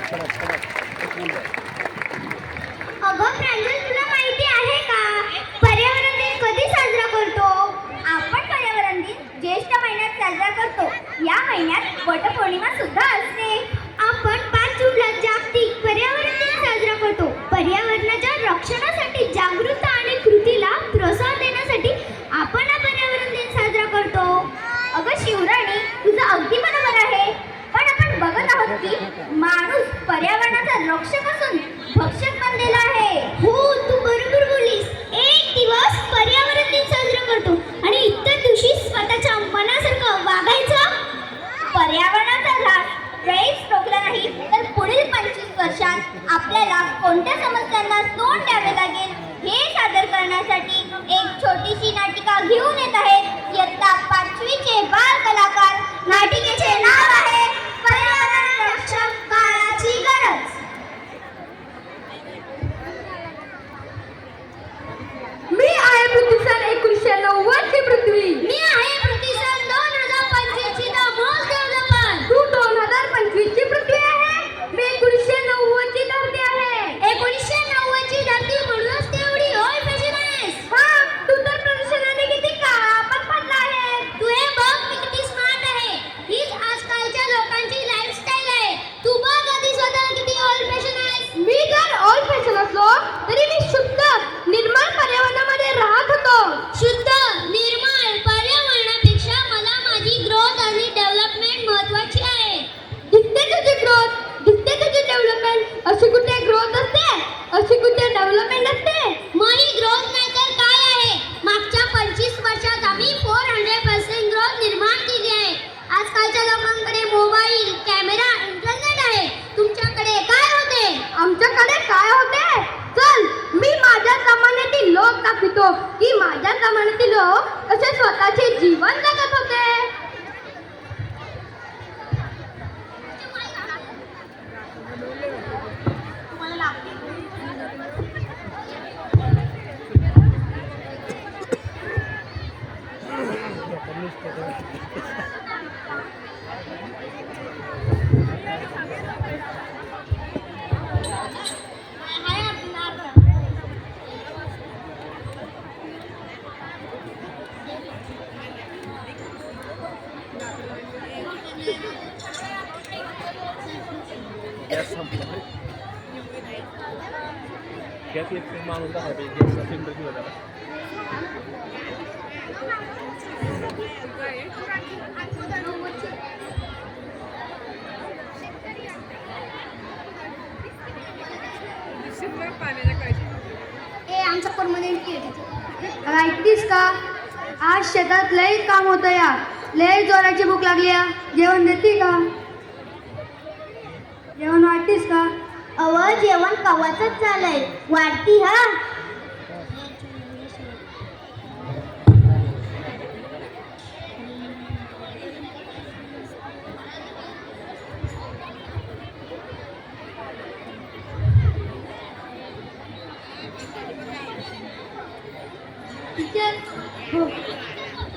अगं प्रांजल, तुला माहिती आहे का पर्यावरण दिन कधी साजरा करतो? आपण पर्यावरण दिन ज्येष्ठ महिन्यात साजरा करतो. या महिन्यात वटपौर्णिमा सुद्धा असते. आपण 5 जूनला जागतिक पर्यावरण दिन साजरा करतो. पर्यावरणाच्या रक्षणासाठी जागरूकता आणि कृतीला प्रोत्साहन देण्यासाठी आपण हा पर्यावरण दिन साजरा करतो. अगं शिवराणी, तुझं अगदी बरोबर आहे. पण आपण बघत आहोत की माणूस पर्यावरणाचा रक्षक असून भक्षक बनलेला आहे. हो, तू बरोबर बोलीस. एक दिवस पर्यावरण दिन साजरा करतो आणि इतर दिवशी स्वतःच्या मनासारखं वागायचं. पर्यावरणाचा ऱ्हास वेळीच रोखला नाही तर पुढील 25 वर्षात आपल्याला कोणत्या समस्यांना तोंड द्यावे लागेल हे सादर करण्यासाठी एक छोटीशी नाटिका घेऊन येत आहेत इयत्ता 5वीचे बाल कलाकार. नाटिकेचे नाव आहे पर्यावरण रक्षक काळाची गरज. मी आहे पृथ्वीसन 1990 ची पृथ्वी. मी आहे पृथ्वीसन 2025 ची द मोस्ट डेव्हलपर. तू 2025 ची पृथ्वी आहे. मी 1990 ची धरती आहे. 1990 ची धरती म्हणूनच तेवढी ओल्ड फॅशन आहेस. हा, तू तर प्रदूषणाने किती काळा पण पडला आहे. तू हे बघ, मी किती स्मार्ट आहे. हीच आजकालच्या लोकांची लाईफस्टाईल आहे. तू बघ आधी स्वतः किती ओल्ड फॅशन आहेस. मी जर ओल्ड फॅशन असलो तरी मी शुद्ध निर्मळ पर्यावरणामध्ये राहत होतो. शुद्ध निर्मळ पर्यावरणापेक्षा मला माझी ग्रोथ आणि डेव्हलपमेंट महत्त्वाची आहे. दिसते तुझी ग्रोथ, दिसते तुझी डेव्हलपमेंट. अशी कुठे ग्रोथ असते, अशी कुठे डेव्हलपमेंट असते. मग ही ग्रोथ नाही तर काय आहे? मागच्या 25 वर्षात आम्ही 400% ग्रोथ निर्माण केली आहे. आजकालच्या लोकांकडे मोबाईल, कॅमेरा, इंटरनेट आहे. तुमच्याकडे काय होते? आमच्याकडे काय होते? चल, मी माझ्या जमान्यातील लोक दाखवतो की माझ्या जमान्यातील लोक कसे स्वतःचे जीवन जगत होते. गॅस एक माणूस दाखवते गॅसचा सिलेंडर घेऊन जाणार. आमचा परमनंट ऐकतीस का? आज शेतात लई काम होतं या. लई जोराची भूक लागली या. जेवण देते का? जेवण वाटतीस का? जेवण कवाचंच झालंय. वाढती हा.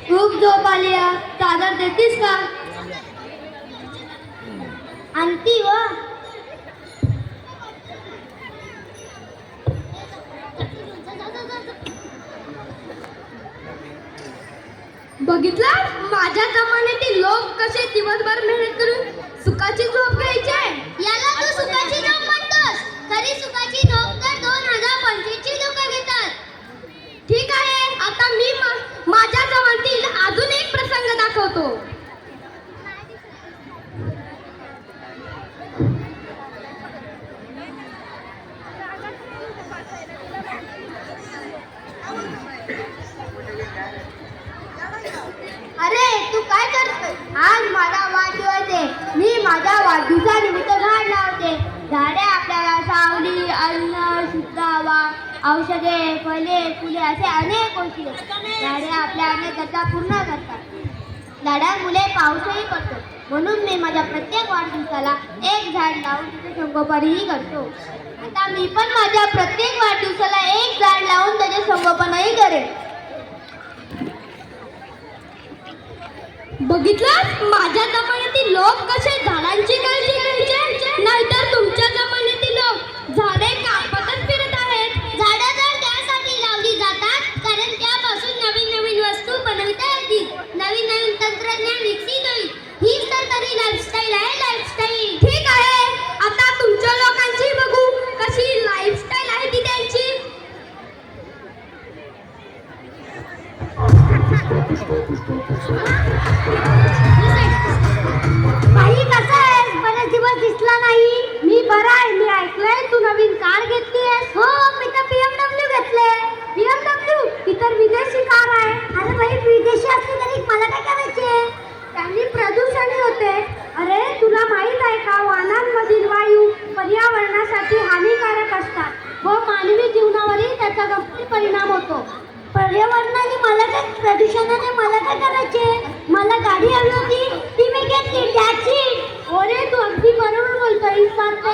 खूप झोप आली या. चादर देतीस का? आणती व. बघितलं, माझ्या जमान्यातील लोक कसे दिवसभर मेहनत करून सुखाची झोप घ्यायचे. याला तू सुखाची झोप म्हणतोस. खरी सुखाची झोप तर 2025 ची लोक घेतात. ठीक आहे, आता मी माझ्या जवळील अजून एक प्रसंग दाखवतो. अरे तू काय करतोय? आज माझा वाढदिवस आहे. मी माझ्या वाढदिवसानिमित्त झाड लावते. झाडे आपल्याला सावली, अन्न, शुद्ध हवा, औषधे, फळे, फुले असे अनेक गोष्टी देतात. झाडे आपल्या अनेक गरजा पूर्ण करतात. झाडामुळे पाऊसही पडतो. म्हणून मी माझ्या प्रत्येक वाढदिवसाला एक झाड लावून त्याचे संगोपनही करतो. आता मी पण माझ्या प्रत्येक वाढदिवसाला एक झाड लावून त्याचे संगोपनही करेन. बघितलं, माझ्या जमान्यातील लोक कसे झाडांची काळजी घ्यायचे. नाहीतर तुमच्या बाई कसं आहेस? बरेच दिवस दिसला नाही. मी बरा आहे. मी ऐकलंय तू नवीन कार घेतली आहेस. हो मी तर BMW घेतले. BMW ती तर विदेशी कार आहे. अरे बाई विदेशी असली तरी मला काय करायचे? त्यांनी प्रदूषण होते. अरे तुला माहित आहे का वाहनांमधील वायू पर्यावरणासाठी हानिकारक असतात व मानवी जीवनावरही त्याचा गंभीर परिणाम होतो. पर्यावरणाने मला काय, प्रदूषणाने मला काय करायचे? मला गाडी हवी होती ती मी घेतली, त्याची. ओरे तू अगदी बरोबर बोलतोय. मारती